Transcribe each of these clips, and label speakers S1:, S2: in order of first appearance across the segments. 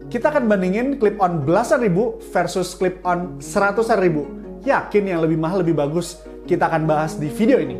S1: Kita akan bandingin clip-on belasan ribu versus clip-on seratusan ribu. Yakin yang lebih mahal lebih bagus? Kita akan bahas di video ini.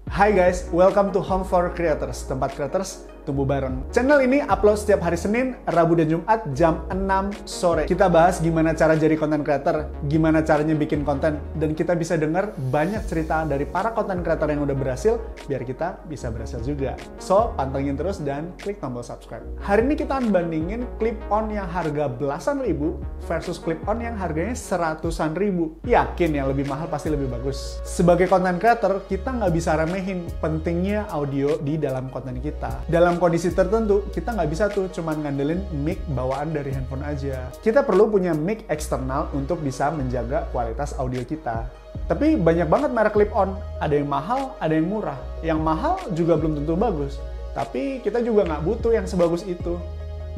S1: Hai guys, welcome to Home for Creators, tempat creators tumbuh bareng. Channel ini upload setiap hari Senin, Rabu, dan Jumat jam 6 sore. Kita bahas gimana cara jadi content creator, gimana caranya bikin konten, dan kita bisa dengar banyak cerita dari para content creator yang udah berhasil, biar kita bisa berhasil juga. So, pantengin terus dan klik tombol subscribe. Hari ini kita akan bandingin clip-on yang harga belasan ribu versus clip-on yang harganya seratusan ribu. Yakin yang lebih mahal pasti lebih bagus. Sebagai content creator, kita nggak bisa remehin pentingnya audio di dalam konten kita. Dalam kondisi tertentu, kita nggak bisa tuh cuman ngandelin mic bawaan dari handphone aja. Kita perlu punya mic eksternal untuk bisa menjaga kualitas audio kita. Tapi banyak banget merek clip-on. Ada yang mahal, ada yang murah. Yang mahal juga belum tentu bagus. Tapi kita juga nggak butuh yang sebagus itu.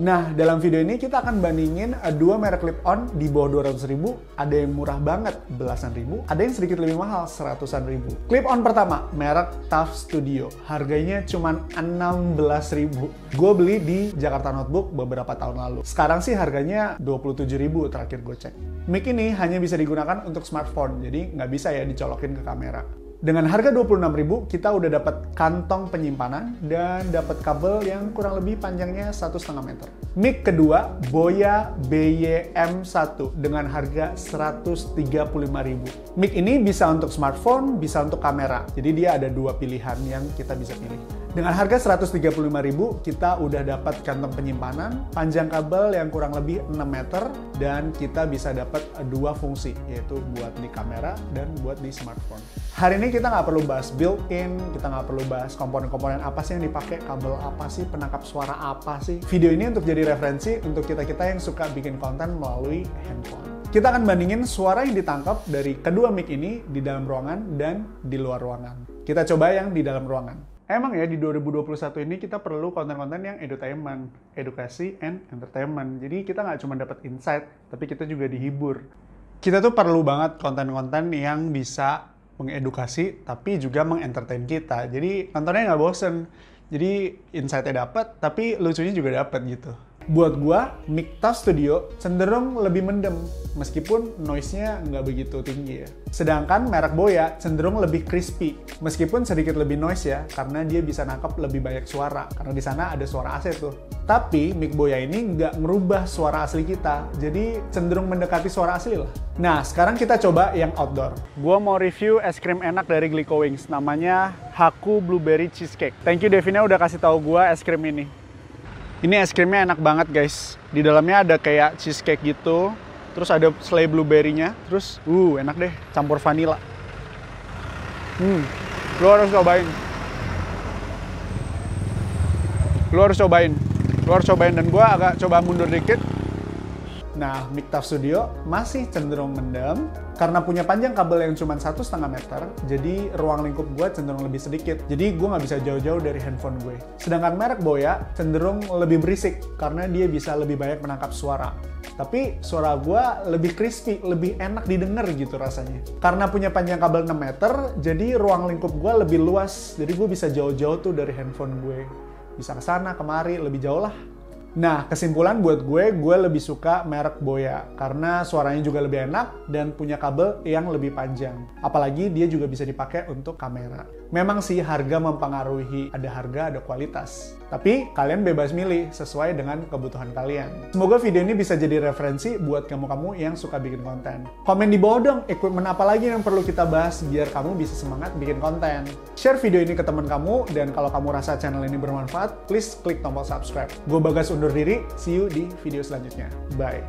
S1: Nah, dalam video ini kita akan bandingin dua merek clip-on di bawah 200 ribu, ada yang murah banget, belasan ribu, ada yang sedikit lebih mahal, seratusan ribu. Clip-on pertama, merek TUF Studio. Harganya cuma 16 ribu. Gue beli di Jakarta Notebook beberapa tahun lalu. Sekarang sih harganya 27 ribu terakhir gue cek. Mic ini hanya bisa digunakan untuk smartphone, jadi nggak bisa ya dicolokin ke kamera. Dengan harga 26 ribu, kita udah dapat kantong penyimpanan dan dapat kabel yang kurang lebih panjangnya 1,5 meter. Mic kedua, Boya BY-M1 dengan harga 135 ribu. Mic ini bisa untuk smartphone, bisa untuk kamera. Jadi dia ada dua pilihan yang kita bisa pilih. Dengan harga 135 ribu, kita udah dapat kantong penyimpanan, panjang kabel yang kurang lebih 6 meter, dan kita bisa dapat dua fungsi, yaitu buat di kamera dan buat di smartphone. Hari ini kita nggak perlu bahas built-in, kita nggak perlu bahas komponen-komponen apa sih yang dipakai, kabel apa sih, penangkap suara apa sih. Video ini untuk jadi referensi untuk kita-kita yang suka bikin konten melalui handphone. Kita akan bandingin suara yang ditangkap dari kedua mic ini di dalam ruangan dan di luar ruangan. Kita coba yang di dalam ruangan. Emang ya di 2021 ini kita perlu konten-konten yang edutainment, edukasi and entertainment. Jadi kita nggak cuma dapat insight, tapi kita juga dihibur. Kita tuh perlu banget konten-konten yang bisa mengedukasi, tapi juga mengentertain kita. Jadi nontonnya nggak bosen. Jadi insight-nya dapat, tapi lucunya juga dapat gitu. Buat gua, mic TUF Studio cenderung lebih mendem, meskipun noise-nya nggak begitu tinggi ya. Sedangkan merek Boya cenderung lebih crispy, meskipun sedikit lebih noise ya, karena dia bisa nangkap lebih banyak suara, karena di sana ada suara AC tuh. Tapi mic Boya ini nggak ngerubah suara asli kita, jadi cenderung mendekati suara asli lah. Nah, sekarang kita coba yang outdoor. Gua mau review es krim enak dari Glico Wings, namanya Haku Blueberry Cheesecake. Thank you Devina udah kasih tahu gua es krim ini. Ini es krimnya enak banget guys. Di dalamnya ada kayak cheesecake gitu. Terus ada selai blueberry-nya. Terus, enak deh. Campur vanilla. Lo harus cobain. Lo harus cobain. Dan gue agak coba mundur dikit. Nah, mic TUF Studio masih cenderung mendem karena punya panjang kabel yang cuma 1,5 meter, jadi ruang lingkup gue cenderung lebih sedikit. Jadi gue nggak bisa jauh-jauh dari handphone gue. Sedangkan merek Boya cenderung lebih berisik karena dia bisa lebih banyak menangkap suara. Tapi suara gue lebih crispy, lebih enak didengar gitu rasanya. Karena punya panjang kabel 6 meter, jadi ruang lingkup gue lebih luas. Jadi gue bisa jauh-jauh tuh dari handphone gue. Bisa ke sana, kemari, lebih jauh lah. Nah, kesimpulan buat gue lebih suka merek Boya karena suaranya juga lebih enak dan punya kabel yang lebih panjang. Apalagi dia juga bisa dipakai untuk kamera. Memang sih harga mempengaruhi, ada harga, ada kualitas. Tapi kalian bebas milih sesuai dengan kebutuhan kalian. Semoga video ini bisa jadi referensi buat kamu-kamu yang suka bikin konten. Komen di bawah dong, equipment apa lagi yang perlu kita bahas biar kamu bisa semangat bikin konten. Share video ini ke teman kamu, dan kalau kamu rasa channel ini bermanfaat, please klik tombol subscribe. Gue Bagas undur diri, see you di video selanjutnya. Bye.